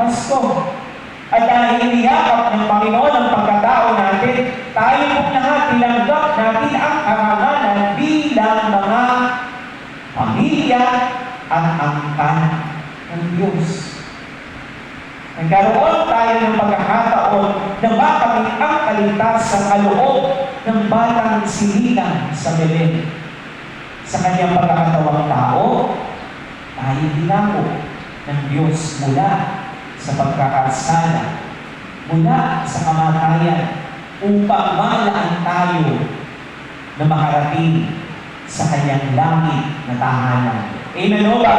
Pasko. At dahil niyakap ng Panginoon ang pagkatao natin, tayo pong lahat tinanggap natin ang karangalan bilang mga pamilya at angkan ng Diyos. Nagkaroon tayo ng pagkakataon na makamit ang kaligtasan sa loob ng batang sinilang sa Belen. Sa kanyang pagkakatawang tao, tayo dinako ng Diyos mula sa pagkakasala, mula sa kamatayan, upang malaan tayo na makarating sa kanyang langit na tahanan. Amen o ba?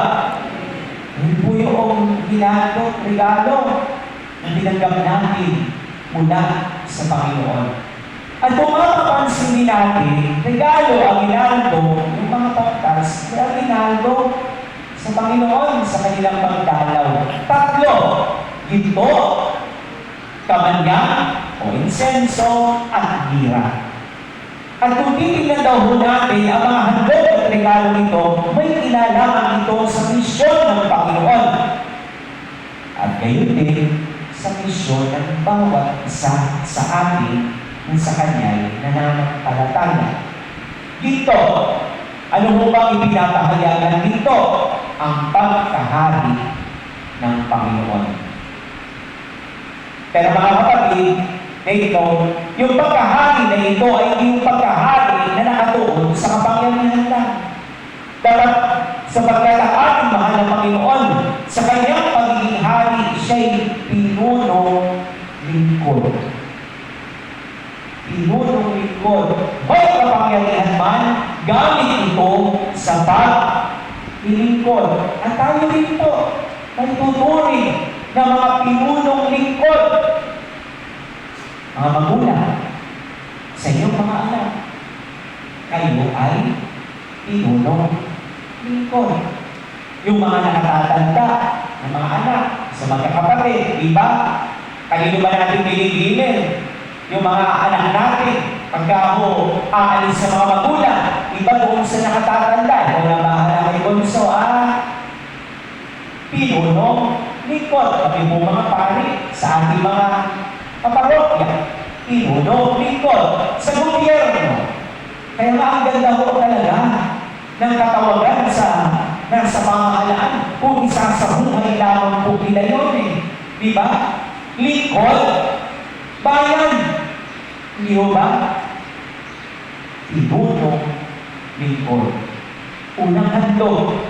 Yun po yung regalo na tinanggap natin mula sa Panginoon. At kung mapapansin din natin, regalo ang ginaldo, yung mga pagtas, kaya ginaldo sa Panginoon sa kanilang pagdalaw. 3, ginto, kamanyang, o insenso, at mira. At kung titignan daw ho natin ang mga handog at regalo nito, may kinalaman ito sa misyon ng Panginoon. At gayon din sa misyon ng bawat isa sa atin kung sa Kanya'y nananampalataya. Dito, ano ho bang ipinapahayagan dito? Ang pagkahari ng Panginoon. Pero mga kapatid, na ito, yung pagkahari na ito ay yung pagkahari na nakatuon sa kapangyarihan lang. Dapat sapagkat ang ating mahal na Panginoon, sa kanyang pagiging hari, siya'y pinunong lingkod. Pinunong lingkod. May kapangyarihan man, gamit ito sa paglingkod. At tayo rin po, ay tuturing ng mga pinunong lingkod. Mga magulang, sa inyong mga anak, kayo ay pinunong lingkod. Yung mga nakatatanda ng mga anak sa magkakapatid, iba, kanino ba natin binigilin? Yung mga anak natin, pagka ako aalis sa mga magulang, iba doon sa nakatatanda. Kung nabahala kay Bonso, pinunong lingkod. Kami po mga pari sa ating mga kaparokya, pinunong lingkod sa gobyerno. Kaya nga ang ganda ko talaga ng katawagan sa pamahalaan kung isasabuhay lamang po nila yun eh. Di ba? Lingkod, bayan. Hindi ho ba? Pinunong lingkod. Unang handog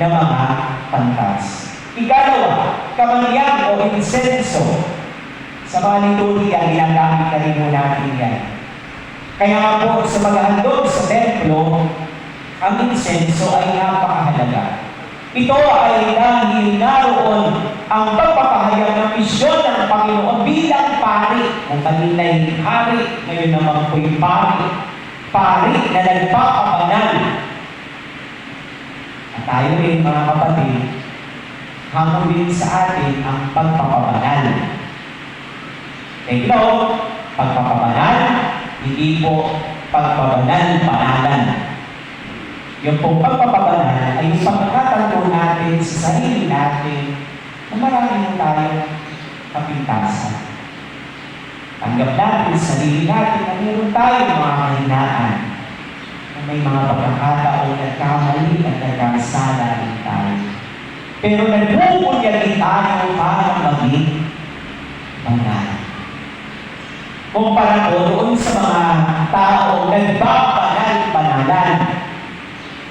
ng mga pantas. Ikalawa, kamanyang o insenso. Sa mga liturya, ginagamit na rin mo natin yan. Kaya nga po, sa maghahandog sa templo, ang insenso ay napakahalaga. Ito ay dahil naroon ang pagpapahayag ng misyon ng Panginoon bilang pari. Kung kanina'y hari, ngayon naman po'y pari. Pari na nagpapabanal. At tayo rin, mga kapatid, hamulin sa atin ang pagpapabanal. Ito, pagpapabanal, hindi po pagpabanal-banalan. Yung pong pagpapabanal ay yung pagkakatanto natin sa sarili natin na marami na tayong kapintasan. Tanggap natin sa sarili natin na meron tayong mga kahinaan, na may mga pagkakataon at kamali at nagkasala rin tayo. Pero nagpupunyagin tayo para maging banal. Kumpara ko doon sa mga tao nagbabanal-banalan.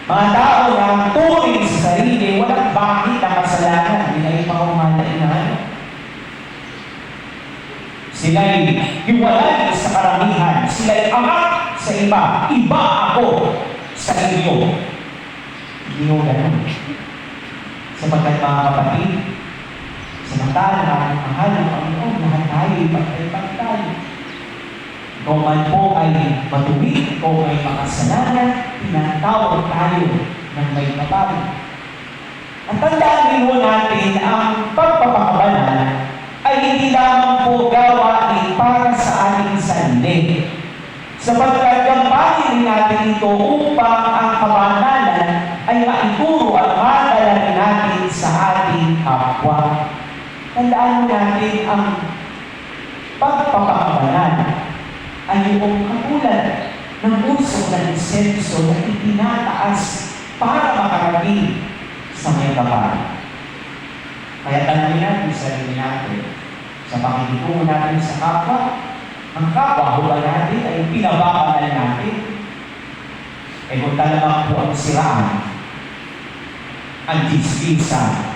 Mga tao na turing sa sarili, walang bakit na kasalanan, hindi na ipangumalainahan. Sila'y hiwalay sa karamihan, sila'y angat sa iba, iba ako sa inyo. Hindi mo ganun. Sapagkat mga kapatid, samantala ang mahal ng Panginoon, lahat tayo ipagpagpag. Kung man po ay matuwid, kung may makasalanan, tinatawag tayo ng may kapal. At tandaan din po natin ang pagpapakabanal ay hindi lamang po gawain para sa ating sarili. Sapagkat gampanin natin ito upang ang kabanalan ay maituro at madala natin sa ating kapwa. Tandaan mo natin ang pagpapakabalan ay yung katulad ng usok ng insenso na itinataas para makarating sa may kapal. Kaya tanongin natin sa sarili natin, sa pakikitungo natin sa kapwa, ang kapwa ba natin ay pinabakalan natin? Kung talagang po ang siraan, ang diskrisa,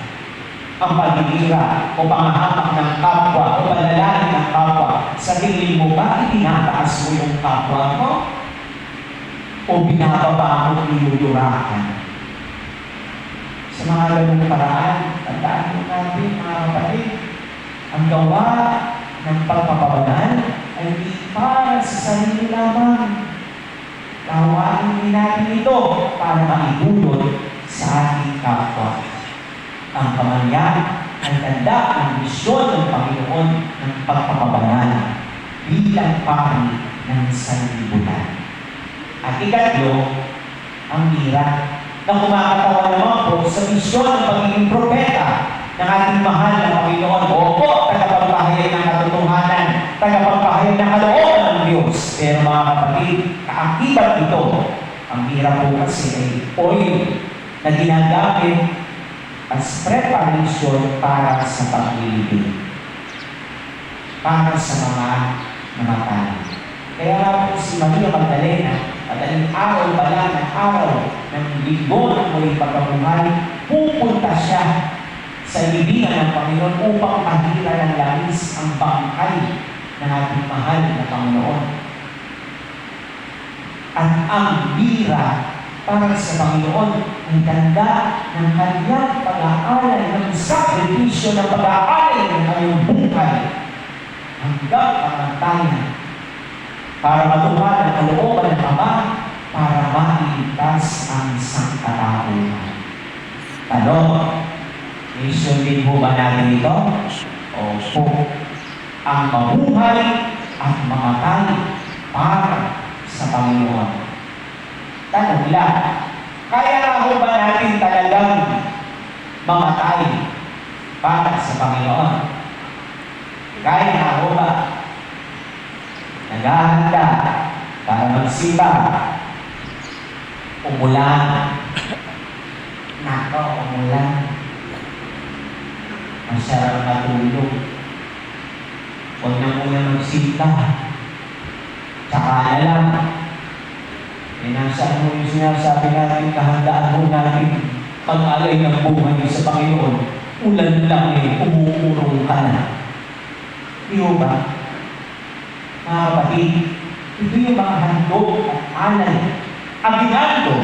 ang paninira o pangahamak ng kapwa o panalangin ng kapwa, sa tingin mo ba itinataas mo yung kapwa mo? O binababa mo niludurakan? Sa mga ganung paraan, tandaan mo natin mga kapatid, ang gawa ng pagpapabalan ay hindi para sa sarili lamang. Gawain din natin ito para maibulot sa ating kapwa. Ang kamanyahan ay tanda ng misyon ng Panginoon ng pagpapabalan bilang pari ng sanlibutan. At ikatlo, ang hirap na kumakatawa naman po sa misyon ng pagiging propeta ng ating mahal na Panginoon. Opo, tagapagpahayag ng katotohanan, tagapagpahayag ng kalooban ng Diyos. Pero mga kapatid, kaakibat ito, ang hirap po kasi ay oil na ginagamit as preparation para sa paglilibing, para sa mga namatay. Kaya po si Maria Magdalena, at ang araw pala ng araw ng linggo ng muling pagkabuhay, pupunta siya sa libingan ng Panginoon upang mahira ng langis ang bangkay ng ating mahal na Panginoon. At ang bira para sa Panginoon ay tanda ng kanyang pag-aalay ng sakripisyo ng pag-aalay ng kanyang buhay hanggang kamatayan para matupad ang kalooban ng Ama para mailigtas ang sangkatauhan. Tanong, mission din po ba natin ito? Opo. Ang mabuhay at mamatay para sa Panginoon. Tanong lang, kaya na po ba natin talagang mamatay para sa Panginoon? Kaya na po ba? Naghahanda para magsipa. Umulan. Nako, umulan. Masarap na tulog. Huwag na muna magsipa. Tsaka na lang. Nasaan mo yung sinasabi natin, kahandaan mo natin pag-alay ng buhay sa Panginoon. Ulan lang umuurong ka na. Di ba? Mga kapatid, ito yung mga handog at alay, abinando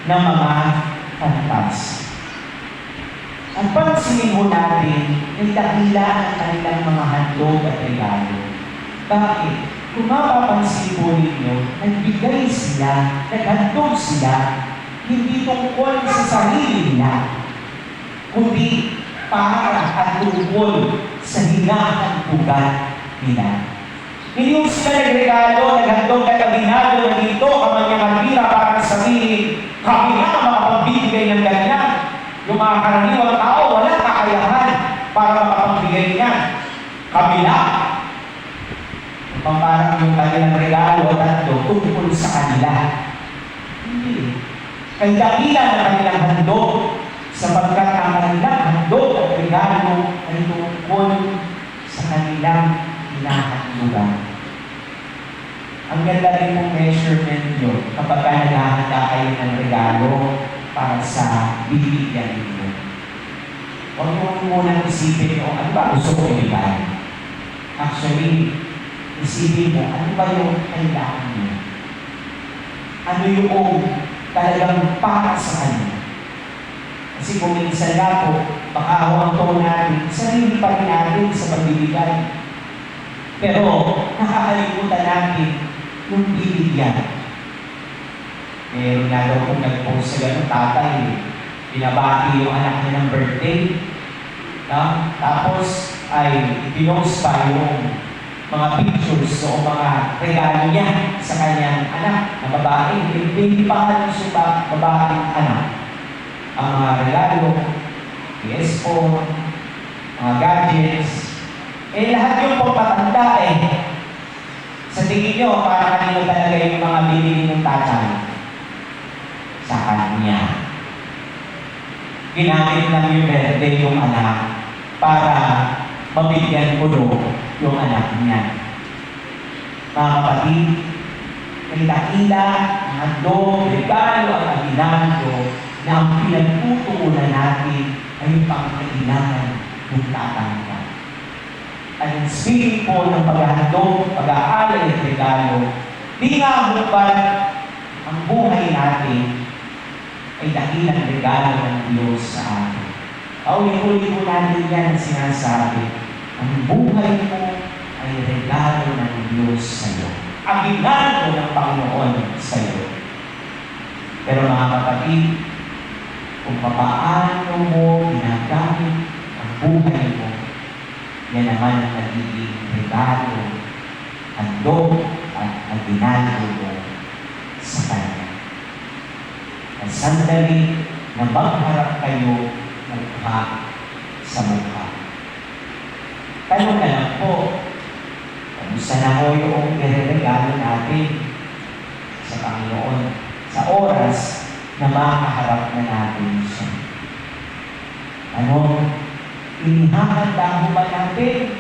ng mga pantas. At pansinin mo natin, ay dakila ang kanilang mga handog at regalo. Bakit? Kung mapapansin po ninyo, nagbigay sila, naghandog sila, hindi tungkol sa sarili nila, kundi para at tungkol sa hinahandugan nila. Hindi sila nagregalo, naghandog na kabinado na dito, kamanyang pira para sabihin, kami na makapagbibigay ng ganyan. Yung mga karaniwang tao, walang kakayahan para makapagbigay niya. Kabila. Parang yung kanilang regalo at handog tungkol sa kanila. Hindi. Kaya dakilan ang kanilang handog sapagkat ang kanilang handog at regalo ay tungkol sa kanilang hinahandugan. Ang ganda rin mong measurement nyo kapag naghahanda kayo ng regalo para sa bibigyan ninyo. Huwag mo munang isipin nyo, ano ba gusto ko ibigay? Actually, isipin mo, ano ba yung kailangan nyo? Ano yung talagang para sa kanya? Kasi kung minsan nga po, baka huwag natin, sarili pa rin natin sa pagbibigay. Pero nakakalimutan natin yung bibigyan. Meron nga daw kung nag-post sa gano'ng tatay, binabati yung anak niya ng birthday. No? Tapos ay pinost pa yung mga pictures o mga regalo niya sa kanyang anak na babae. Hindi pa nga siya babaeng anak. Ang mga regalo, PS4, mga gadgets, lahat yung pagpatanda Sa tingin nyo, para kanino talaga yung mga binili ng tatay? Sa kanya. Ginamit lang yung birthday yung anak para mabigyan puno yung anak niya. Mga kapatid, may dakila, ang handog, regalo at aginando na ang pinagtutuunan natin ay yung pangkailangan ng tatanda. Ang spirit po ng paghahandog, pag-aalay at regalo, di nga hubad ang buhay natin ay dahilang regalo ng Diyos sa atin. Paulit-ulit po natin yan ang sinasabi. Ang buhay mo ay regalo ng Diyos sa iyo. Aginando ng Panginoon sa iyo. Pero mga kapatid, kung papaano mo ginagamit ang buhay mo, yan naman ang nagiging regalo, handog at aginando mo sa Kanya. At sandali na magharap kayo mukha sa mukha. Tanong na lang po, kamusta na ho yung ireregalo natin sa Panginoon sa oras na makaharap na natin siya? Inihahanda mo ba natin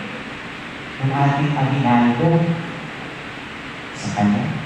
ang ating aginando sa Kanya?